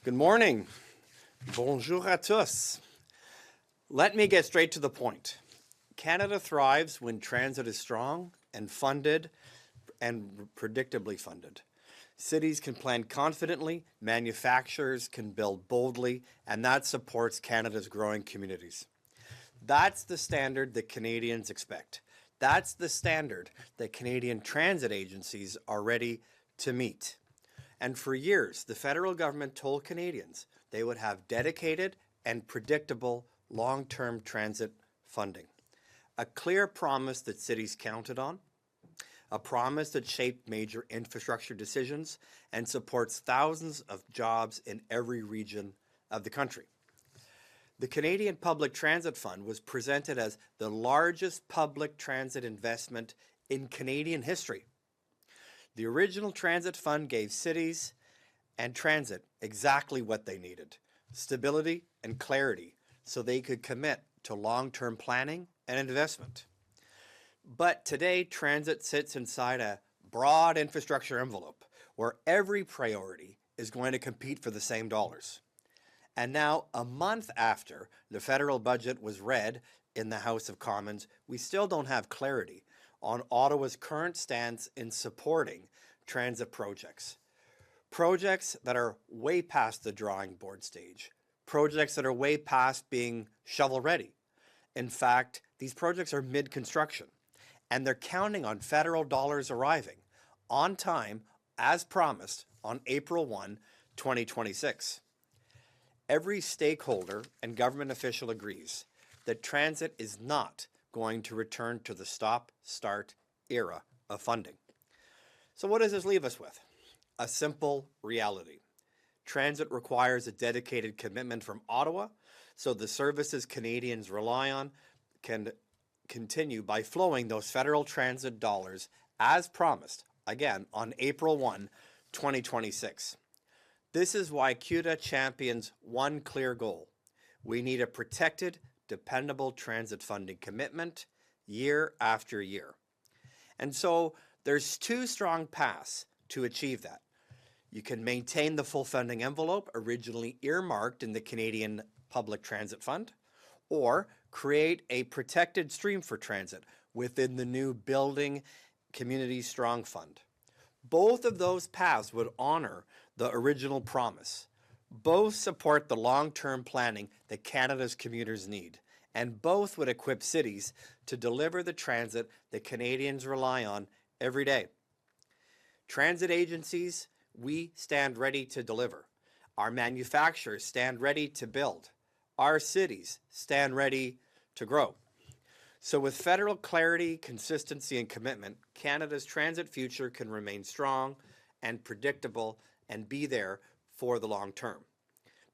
Good morning. Bonjour à tous. Let me get straight to the point. Canada thrives when transit is strong and funded and predictably funded. Cities can plan confidently, manufacturers can build boldly, and that supports Canada's growing communities. That's the standard that Canadians expect. That's the standard that Canadian transit agencies are ready to meet. And for years, the federal government told Canadians they would have dedicated and predictable long-term transit funding. A clear promise that cities counted on, a promise that shaped major infrastructure decisions and supports thousands of jobs in every region of the country. The Canadian Public Transit Fund was presented as the largest public transit investment in Canadian history. The original transit fund gave cities and transit exactly what they needed: stability and clarity, so they could commit to long-term planning and investment. But today, transit sits inside a broad infrastructure envelope where every priority is going to compete for the same dollars. And now, a month after the federal budget was read in the House of Commons, we still don't have clarity on Ottawa's current stance in supporting transit projects. Projects that are way past the drawing board stage. Projects that are way past being shovel-ready. In fact, these projects are mid-construction, and they're counting on federal dollars arriving on time, as promised, on April 1, 2026. Every stakeholder and government official agrees that transit is not going to return to the stop-start era of funding. So what does this leave us with? A simple reality. Transit requires a dedicated commitment from Ottawa, so the services Canadians rely on can continue by flowing those federal transit dollars as promised, again, on April 1, 2026. This is why CUTA champions one clear goal. We need a protected, dependable transit funding commitment year after year. And so there's two strong paths to achieve that. You can maintain the full funding envelope originally earmarked in the Canadian Public Transit Fund, or create a protected stream for transit within the new Building Community Strong Fund. Both of those paths would honor the original promise. Both support the long-term planning that Canada's commuters need, and both would equip cities to deliver the transit that Canadians rely on every day. Transit agencies, we stand ready to deliver. Our manufacturers stand ready to build. Our cities stand ready to grow. So with federal clarity, consistency, and commitment, Canada's transit future can remain strong and predictable and be there for the long term.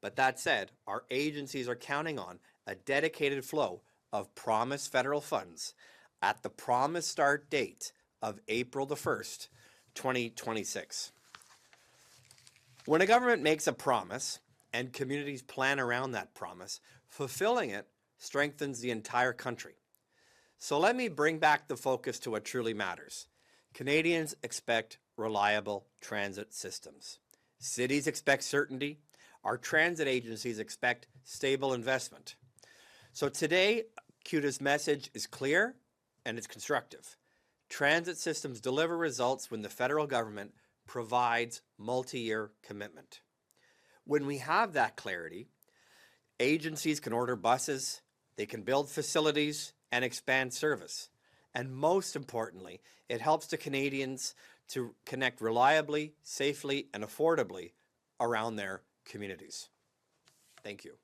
But that said, our agencies are counting on a dedicated flow of promised federal funds at the promised start date of April the 1st, 2026. When a government makes a promise and communities plan around that promise, fulfilling it strengthens the entire country. So let me bring back the focus to what truly matters. Canadians expect reliable transit systems. Cities expect certainty. Our transit agencies expect stable investment. So today, CUTA's message is clear and it's constructive. Transit systems deliver results when the federal government provides multi-year commitment. When we have that clarity, agencies can order buses, they can build facilities and expand service. And most importantly, it helps the Canadians to connect reliably, safely, and affordably around their communities. Thank you.